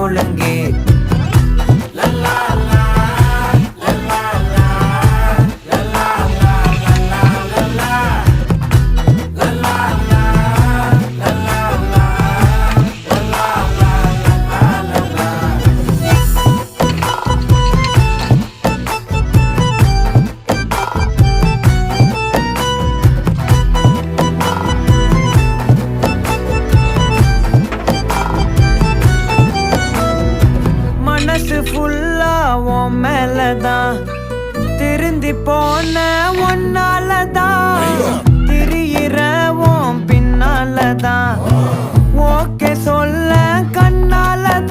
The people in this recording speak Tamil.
ஒழுங்கு. மனசு ஃபுல்லா உன் மேலதான், திருந்தி போன ஒன்னாலதான், திரியிற உன் பின்னாலதான், ஓகே சொல்ல